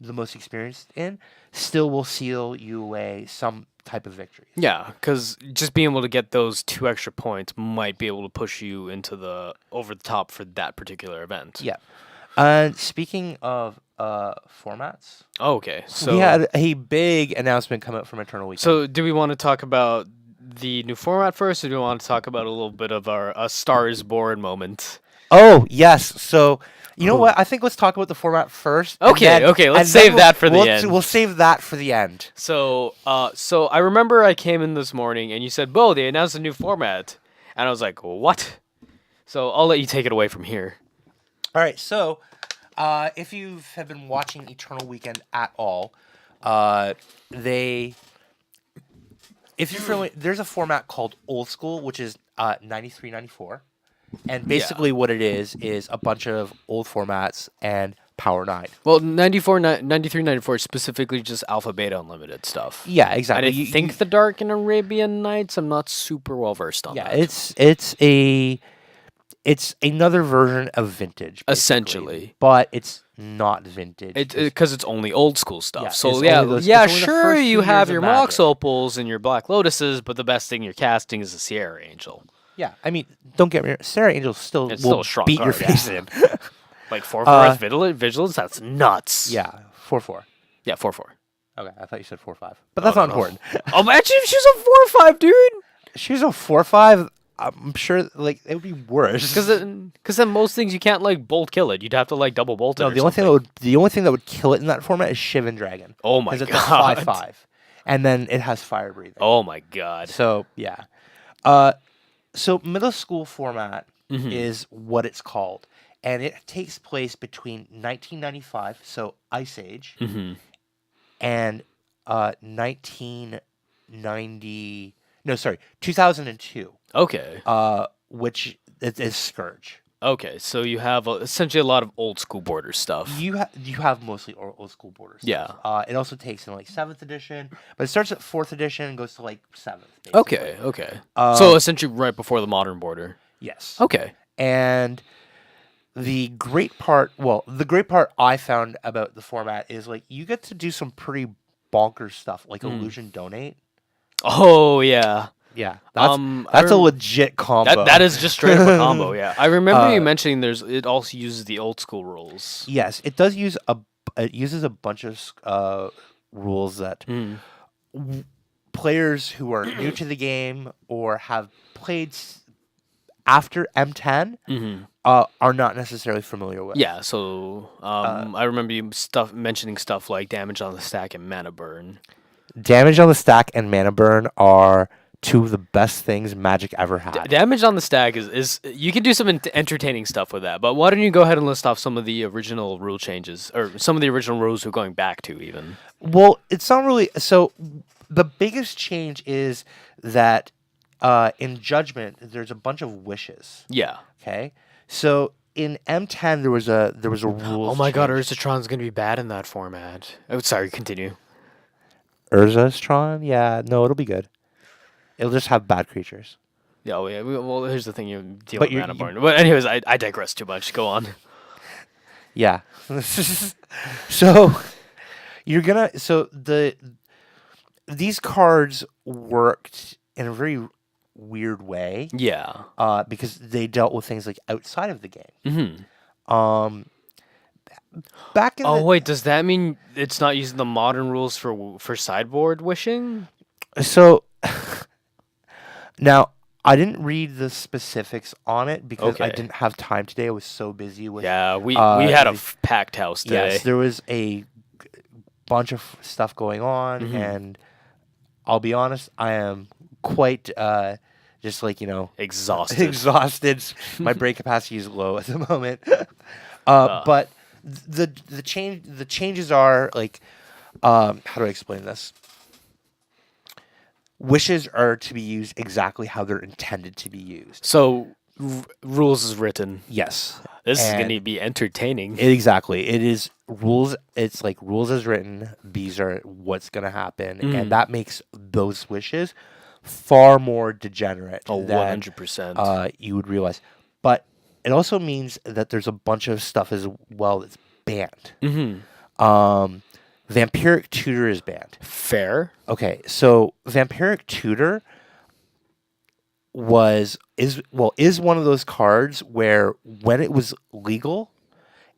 the most experienced in still will seal you away some type of victory. Yeah, because just being able to get those 2 extra points might be able to push you into over the top for that particular event. Yeah. And speaking of formats, Oh, okay. So we had a big announcement come out from Eternal Weekend. So do we want to talk about the new format first, or do we want to talk about a little bit of our Star is Born moment? Oh, yes. So, you know what? I think let's talk about the format first. Okay, okay. Let's save that for the end. We'll save that for the end. So I remember I came in this morning and you said, "Bo, they announced a new format," and I was like, "What?" So I'll let you take it away from here. All right. So, if you have been watching Eternal Weekend at all, if you're familiar, there's a format called Old School, which is 93, 94. And basically what it is a bunch of old formats and Power 9. Well, 93, 94 is specifically just Alpha Beta Unlimited stuff. Yeah, exactly. And I think the Dark and Arabian Nights, I'm not super well versed on that. Yeah, it's another version of Vintage, basically, essentially. But it's not Vintage. Because it's only old school stuff. Yeah, so sure, you have your Mox Opals and your Black Lotuses, but the best thing you're casting is a Sierra Angel. Yeah, I mean, don't get me wrong, Sarah Angel still will beat your face in. Like 4/4 Vigilance, that's nuts. Yeah, 4/4. Yeah, 4/4. Okay, I thought you said 4/5, but that's not important. Oh, imagine if she's a 4/5, dude. She's a 4/5. I'm sure, like, it would be worse. Because then most things you can't like bolt kill it. You'd have to like double bolt it. No, the only thing that would kill it in that format is Shivan Dragon. Oh my god! Because it's a 5/5, and then it has fire breathing. Oh my god! So yeah, so middle school format is what it's called, and it takes place between 1995, so Ice Age, and 2002. Okay. Which is Scourge. Okay, so you have essentially a lot of old school border stuff. You have mostly old school border stuff. Yeah. It also takes in like 7th edition, but it starts at 4th edition and goes to like 7th. Basically. Okay. So essentially right before the modern border. Yes. Okay. And the great part I found about the format is like you get to do some pretty bonkers stuff, like Illusion Donate. Oh yeah. Yeah, that's a legit combo. That is just straight up a combo. Yeah, I remember you mentioning it also uses the old school rules. Yes, it does use it uses a bunch of rules that players who are new to the game or have played after M10 are not necessarily familiar with. Yeah, so I remember you mentioning stuff like damage on the stack and mana burn. Damage on the stack and mana burn are two of the best things Magic ever had. Damage on the stack is you can do some entertaining stuff with that, but why don't you go ahead and list off some of the original rule changes, or some of the original rules we're going back to even? Well, it's not really... So, the biggest change is that in Judgment, there's a bunch of wishes. Yeah. Okay? So, in M10, there was a rule. Oh my god, Urzatron's going to be bad in that format. Oh, sorry, continue. Urzatron? Yeah, no, it'll be good. It'll just have bad creatures. Yeah, well, well here's the thing, you deal with mana burn. But anyways, I digress too much. Go on. Yeah. So these cards worked in a very weird way. Yeah. Because they dealt with things like outside of the game. Back in wait, does that mean it's not using the modern rules for sideboard wishing? So now, I didn't read the specifics on it because I didn't have time today. I was so busy with... Yeah, we had a packed house today. Yes, there was a bunch of stuff going on, and I'll be honest, I am quite just like, exhausted. My brain capacity is low at the moment. But the changes are like, how do I explain this? Wishes are to be used exactly how they're intended to be used. So, rules is written. Yes. This is going to be entertaining. Exactly. It is rules. It's like rules as written. These are what's going to happen. And that makes those wishes far more degenerate than 100%. You would realize. But it also means that there's a bunch of stuff as well that's banned. Vampiric Tutor is banned. Fair. Okay, so Vampiric Tutor is one of those cards where when it was legal,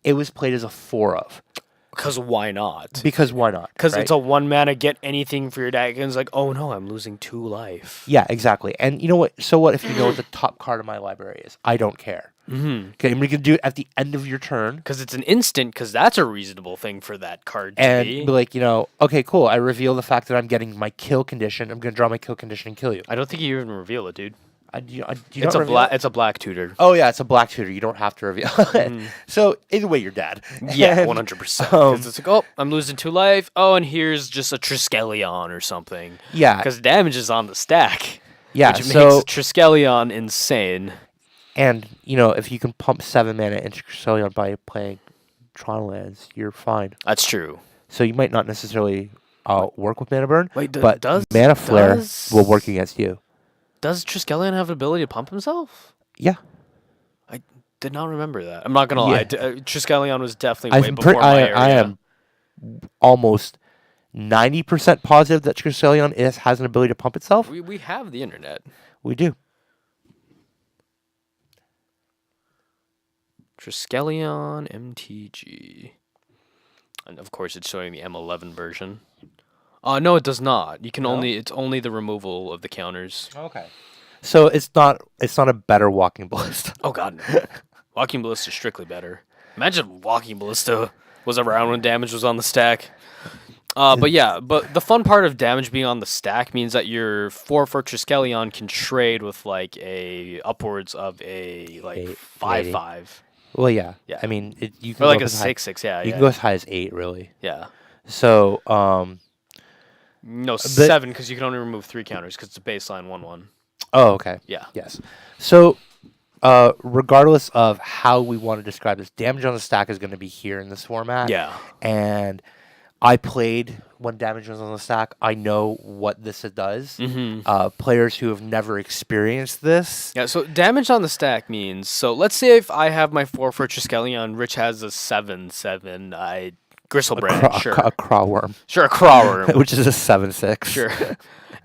it was played as a 4 of. Because why not? Because why not? Because right? it's a 1 mana, get anything for your deck, and it's like, oh no, I'm losing 2 life. Yeah, exactly. And you know what? So what if you know what the top card of my library is? I don't care. Mm-hmm. Okay, and we can do it at the end of your turn. Because it's an instant, because that's a reasonable thing for that card to And be. be like, okay, cool. I reveal the fact that I'm getting my kill condition. I'm going to draw my kill condition and kill you. I don't think you even reveal it, dude. Do you It's not reveal it? It's a black tutor. Oh, yeah, it's a black tutor. You don't have to reveal it. So, either way, you're dead. Yeah, And, 100%. Because it's like, oh, I'm losing 2 life. Oh, and here's just a Triskelion or something. Yeah. Because damage is on the stack. Yeah, Which so... makes Triskelion insane. And, if you can pump 7 mana into Crescelion by playing Tron lands, you're fine. That's true. So you might not necessarily work with Mana Burn, Wait, but Mana Flare will work against you. Does Triskelion have the ability to pump himself? Yeah. I did not remember that. I'm not going to lie. Triskelion was definitely way I'm before my area. I am almost 90% positive that Crescelion has an ability to pump itself. We have the internet. We do. Triskelion MTG. And of course it's showing the M11 version. No, it does not. You can it's only the removal of the counters. Okay. So it's not a better Walking Ballista. Oh god, no. Walking Ballista is strictly better. Imagine Walking Ballista was around when damage was on the stack. But the fun part of damage being on the stack means that your 4 for Triskelion can trade with like upwards of a 5/5. Well, yeah. Yeah. I mean, you can Or like go a up as high- 6/6, yeah. You can go as high as 8, really. Yeah. So, No, 7, because you can only remove 3 counters, because it's a baseline 1/1. Oh, okay. Yeah. Yes. So, regardless of how we want to describe this, damage on the stack is going to be here in this format. Yeah. And I played when damage was on the stack. I know what this does. Mm-hmm. Players who have never experienced this. Yeah, so damage on the stack means, so let's say if I have my 4 for Triskelion, Rich has a 7/7, Gristlebrand, sure. A Crawworm. Sure, a Crawworm. Which is a 7/6. Sure.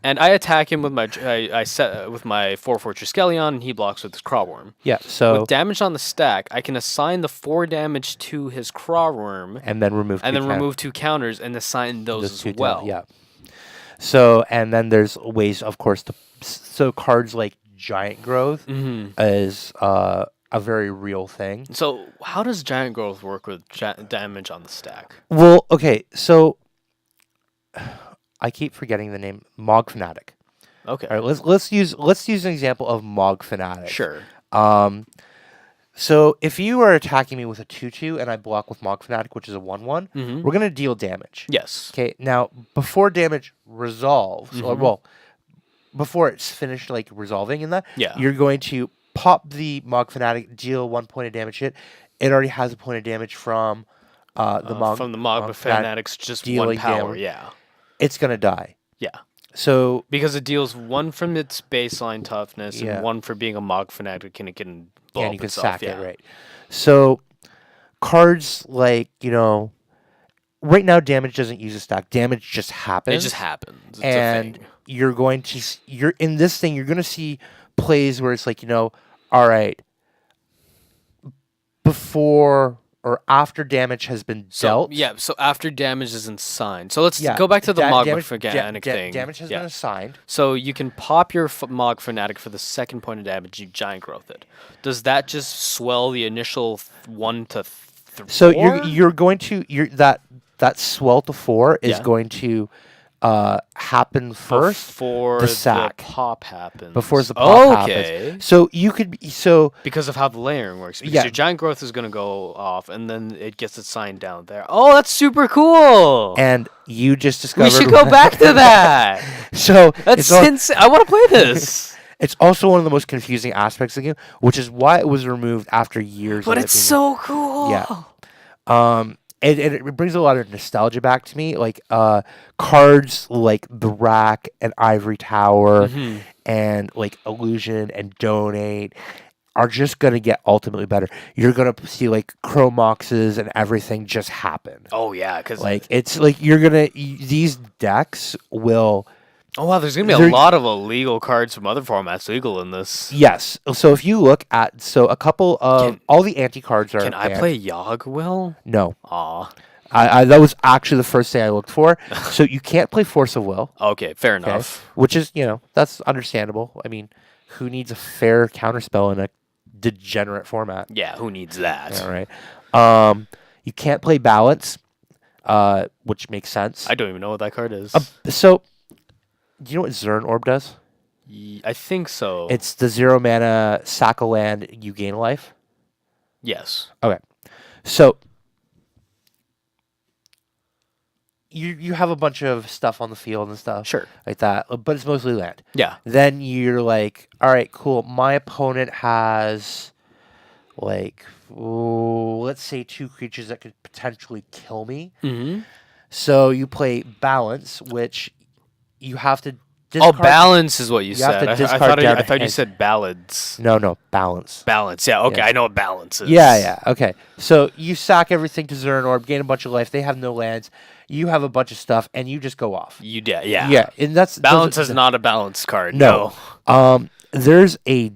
And I attack him with I set with my 4 for Triskelion, and he blocks with his Crawworm. Yeah, so... With damage on the stack, I can assign the 4 damage to his Crawworm. And then remove 2 counters and assign those as well. Yeah. So, and then there's ways, of course, so cards like Giant Growth is a very real thing. So, how does Giant Growth work with damage on the stack? Well, okay, so I keep forgetting the name. Mog Fanatic. Okay. All right, let's use an example of Mog Fanatic. Sure. So if you are attacking me with a 2/2 and I block with Mog Fanatic, which is a 1/1, we're gonna deal damage. Yes. Okay. Now, before damage resolves, before it's finished resolving in that, you're going to pop the Mog Fanatic, deal 1 point of damage hit. It already has a point of damage from the Mog Fanatic's just 1 power. Yeah. It's gonna die. Yeah. So because it deals 1 from its baseline toughness and 1 for being a Mog Fanatic, and it can blow up you can itself. sack it, right? So cards like right now damage doesn't use a stack. Damage just happens. It just happens. It's and a thing. You're in this thing. You're gonna see plays where it's all right, before or after damage has been dealt. So after damage is assigned. So let's go back to the Mog Fanatic thing. Damage has been assigned. So you can pop your Mog Fanatic for the 2nd point of damage, you Giant Growth it. Does that just swell the initial 1 to 4? So you're going to that swell to 4 is going to happen first before the sack. Pop happens. Before the pop happens. So you could because of how the layering works. Because your Giant Growth is going to go off, and then it gets assigned down there. Oh, that's super cool. And you just discovered... We should go back to that. So that's insane. I want to play this. It's also one of the most confusing aspects of the game, which is why it was removed after years. But it's so cool. Yeah. It brings a lot of nostalgia back to me, cards like the Rack and Ivory Tower and Illusion and Donate are just gonna get ultimately better. You're gonna see Chromoxes and everything just happen. Oh yeah, because these decks will Oh wow, there's gonna be a lot of illegal cards from other formats legal in this. Yes. So if you look at a couple of all the anti cards are. Can I play Yogg, Will? No. Aw. I that was actually the first thing I looked for. So you can't play Force of Will. Okay, fair enough. Which is, that's understandable. I mean, who needs a fair counterspell in a degenerate format? Yeah, who needs that? All right. You can't play Balance, which makes sense. I don't even know what that card is. So, do you know what Zern Orb does? I think so. It's the 0 mana sack a land, you gain a life. Yes. Okay. So, you have a bunch of stuff on the field and stuff. Sure. Like that, but it's mostly land. Yeah. Then you're like, all right, cool. My opponent has, like, let's say 2 creatures that could potentially kill me. Mm-hmm. So you play Balance, which you have to discard. Oh, Balance is what you said. Have to discard I thought you said Ballads. No, Balance. Balance, yeah. Okay, Yeah. I know what Balance is. Yeah. Okay. So you sack everything to Zern Orb, gain a bunch of life. They have no lands. You have a bunch of stuff, and you just go off. You did, yeah. Yeah, and that's Balance is not a balance card. No. There's a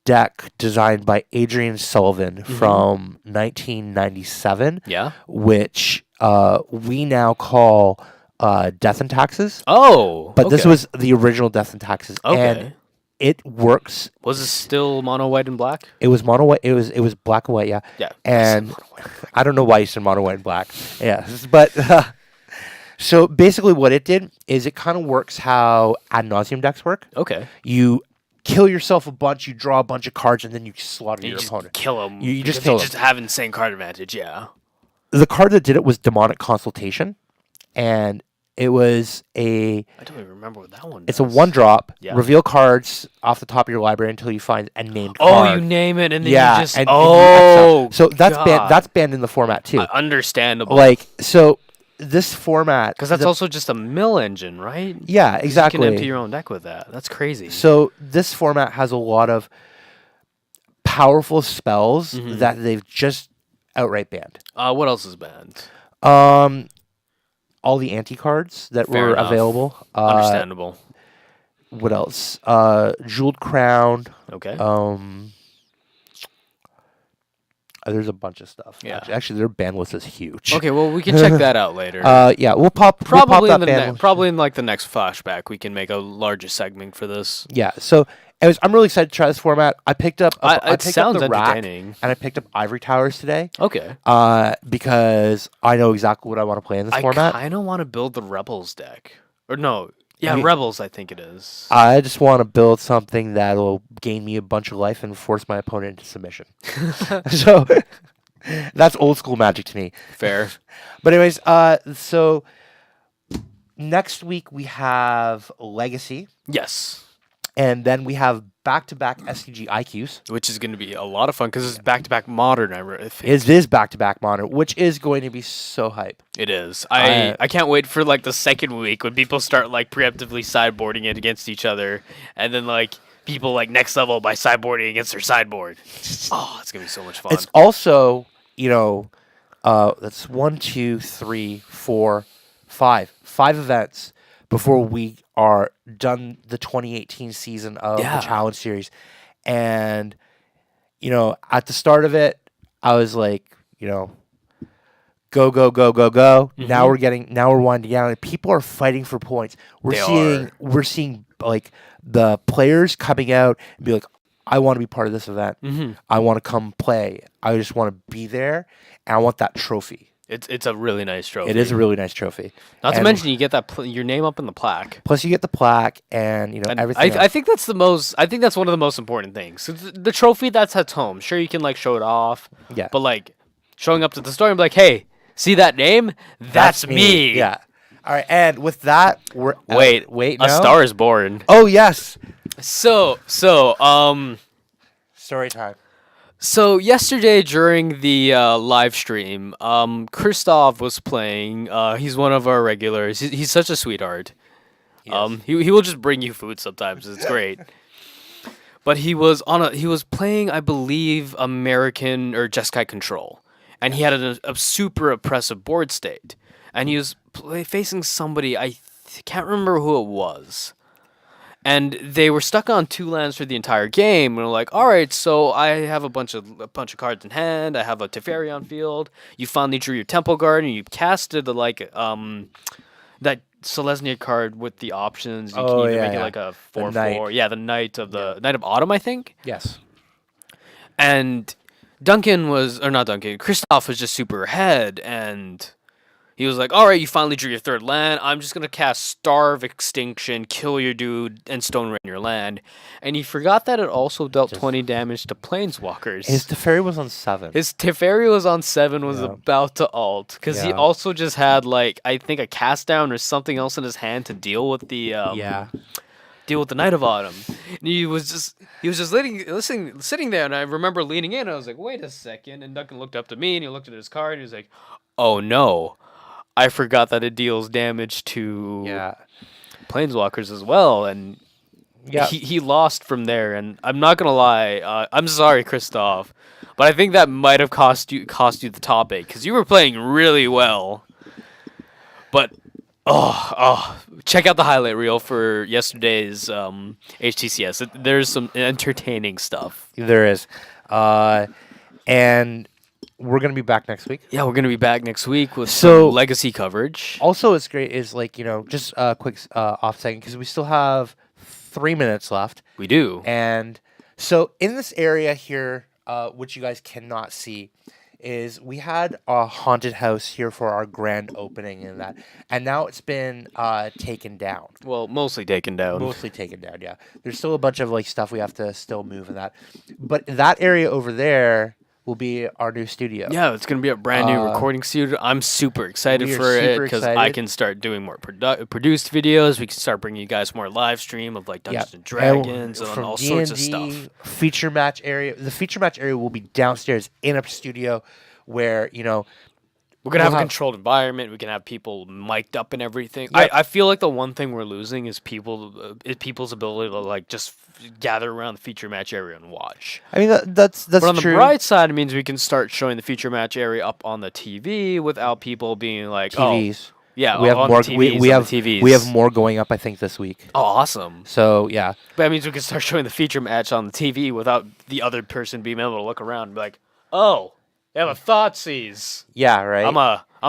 deck designed by Adrian Sullivan from 1997. Yeah. Which we now call Death and Taxes. Oh. But this was the original Death and Taxes. Okay. And it works. Was it still mono white and black? It was mono white. It was black and white, yeah. Yeah. And I don't know why you said mono white and black. Yeah. But so basically what it did is it kind of works how ad nauseum decks work. Okay. You kill yourself a bunch, you draw a bunch of cards, and then you slaughter your just opponent. Kill them. You just kill them. Just have insane card advantage, yeah. The card that did it was Demonic Consultation, and it was I don't even remember what that one It's does. a 1-drop. Yeah. Reveal cards off the top of your library until you find a named Oh, card. you name it, and then yeah, you just... and oh, you exile. So that's God. that's banned in the format, too. Understandable. Like, so this format... Because that's also just a mill engine, right? Yeah, exactly. You can empty your own deck with that. That's crazy. So this format has a lot of powerful spells that they've just outright banned. What else is banned? All the anti-cards that Fair were enough. available. Understandable. What else? Jeweled Crown. Okay. There's a bunch of stuff. Yeah. Actually, their ban list is huge. Okay, well, we can check that out later. Yeah, we'll pop Probably that in the ban list. probably in like the next flashback, we can make a larger segment for this. Yeah. So I'm really excited to try this format. I picked up. I It picked sounds up the rack, entertaining. and I picked up Ivory Towers today. Okay. Because I know exactly what I want to play in this format. I kind of want to build the Rebels deck. Or no. Yeah, You- Rebels, I think it is. I just want to build something that'll gain me a bunch of life and force my opponent into submission. So that's old school Magic to me. Fair. But anyways, so next week we have Legacy, Yes. and then we have back-to-back SCG IQs. Which is going to be a lot of fun because it's back-to-back Modern, I think. It is back-to-back Modern, which is going to be so hype. It is. I can't wait for like the second week when people start like preemptively sideboarding it against each other, and then like people like next level by sideboarding against their sideboard. Oh, it's gonna be so much fun. It's also, that's 1, 2, 3, 4, 5 events before we are done the 2018 season of the Challenge Series. And, at the start of it, I was like, go, go, go, go, go. Now we're winding down. And people are fighting for points. We're seeing like the players coming out and be like, I want to be part of this event. I want to come play. I just want to be there, and I want that trophy. It's a really nice trophy. It is a really nice trophy. Not to mention you get that your name up in the plaque. Plus, you get the plaque and everything. I think that's I think that's one of the most important things. So the trophy that's at home. Sure, you can like show it off. Yeah. But like showing up to the store and be like, hey, see that name? That's me. Yeah. All right, and with that, we're wait. No? A Star is Born. Oh yes. So Story time. So yesterday during the live stream, Christoph was playing. He's one of our regulars. He's such a sweetheart. Yes. He will just bring you food sometimes. It's great. But he was playing, I believe, American or Jeskai Control, and he had a super oppressive board state, and he was facing somebody. I can't remember who it was. And they were stuck on 2 lands for the entire game. And we're like, all right, so I have a bunch of cards in hand. I have a Teferi on field. You finally drew your Temple Guard, and you casted that Selesnya card with the options. You can either make it like a 4/4. Yeah, the Knight of Autumn, I think. Yes. And Kristoff was just super ahead, and he was like, all right, you finally drew your 3rd land. I'm just going to cast Starve Extinction, kill your dude, and Stone Rain your land. And he forgot that it also dealt 20 damage to Planeswalkers. His Teferi was on 7. His Teferi was on 7, was about to ult. Because he also just had, I think a cast down or something else in his hand to deal with the... Deal with the Night of Autumn. And he was just sitting there, and I remember leaning in, and I was like, wait a second. And Duncan looked up to me, and he looked at his card, and he was like, oh no. I forgot that it deals damage to Planeswalkers as well, and he lost from there. And I'm not gonna lie, I'm sorry, Kristoff, but I think that might have cost you the top 8 because you were playing really well. But check out the highlight reel for yesterday's HTCS. There's some entertaining stuff. There is, and we're going to be back next week. Yeah, we're going to be back next week with some legacy coverage. Also, it's great is just a quick off second because we still have 3 minutes left. We do. And so in this area here, which you guys cannot see, is we had a haunted house here for our grand opening and now it's been taken down. Well, mostly taken down. Yeah. There's still a bunch of stuff we have to still move in that. But that area over there will be our new studio. Yeah, it's going to be a brand new recording studio. I'm super excited for it because I can start doing more produced videos. We can start bringing you guys more live stream of Dungeons and Dragons and all sorts of stuff. Feature match area. The feature match area will be downstairs in a studio where, we're going to have a controlled environment. We can have people mic'd up and everything. Yep. I feel like the one thing we're losing is people's ability to just gather around the feature match area and watch. I mean, that's But on true. the bright side, it means we can start showing the feature match area up on the TV without people being like, TVs. Oh, yeah, we have on more. The TVs, we have TVs. We have more going up, I think, this week. Oh, awesome! So yeah, but that means we can start showing the feature match on the TV without the other person being able to look around and be like, "Oh, they have a Thoughtseize." Yeah, right. I'm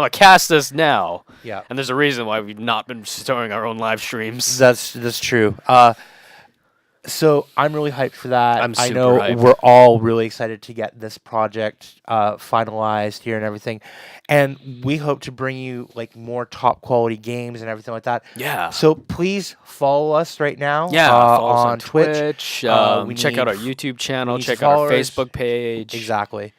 a cast this now. Yeah, and there's a reason why we've not been showing our own live streams. That's true. So I'm really hyped for that. I know hyped. We're all really excited to get this project finalized here and everything, and we hope to bring you more top quality games and everything like that. Yeah. So please follow us right now. Yeah, follow us on Twitch. Check out our YouTube channel. Check out our Facebook page. Exactly.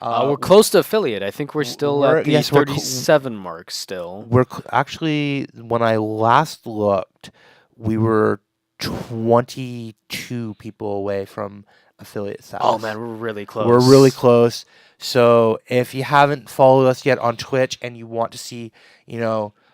We're close to affiliate. I think we're still at the 37 mark still. We're actually, when I last looked, we were 22 people away from affiliate status. Oh man, we're really close. We're really close. So if you haven't followed us yet on Twitch and you want to see,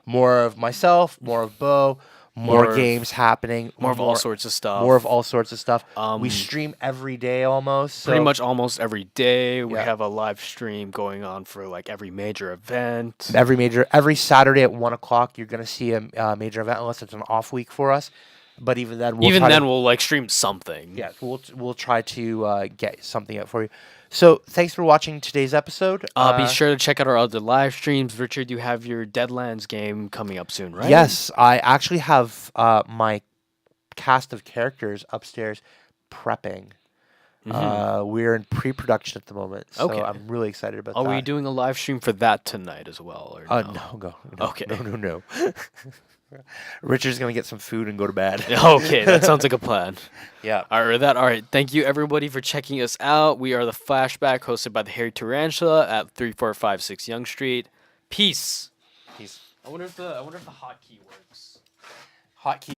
more of myself, more of Bo, more games happening, more of all sorts of stuff. We stream every day almost. Pretty much almost every day. We have a live stream going on for every major event. Every Saturday at 1:00, you're gonna see a major event unless it's an off week for us. But even then, we'll stream something. Yeah, we'll try to get something up for you. So thanks for watching today's episode. Be sure to check out our other live streams. Richard, you have your Deadlands game coming up soon, right? Yes, I actually have my cast of characters upstairs prepping. We're in pre-production at the moment, so I'm really excited about that. Are we doing a live stream for that tonight as well? Or no? No. Okay. No. Richard's going to get some food and go to bed. Okay, that sounds like a plan. Yeah. All right. Thank you, everybody, for checking us out. We are the Flashback, hosted by the Hairy Tarantula at 3456 Yonge Street. Peace. Peace. I wonder if the hotkey works. Hotkey.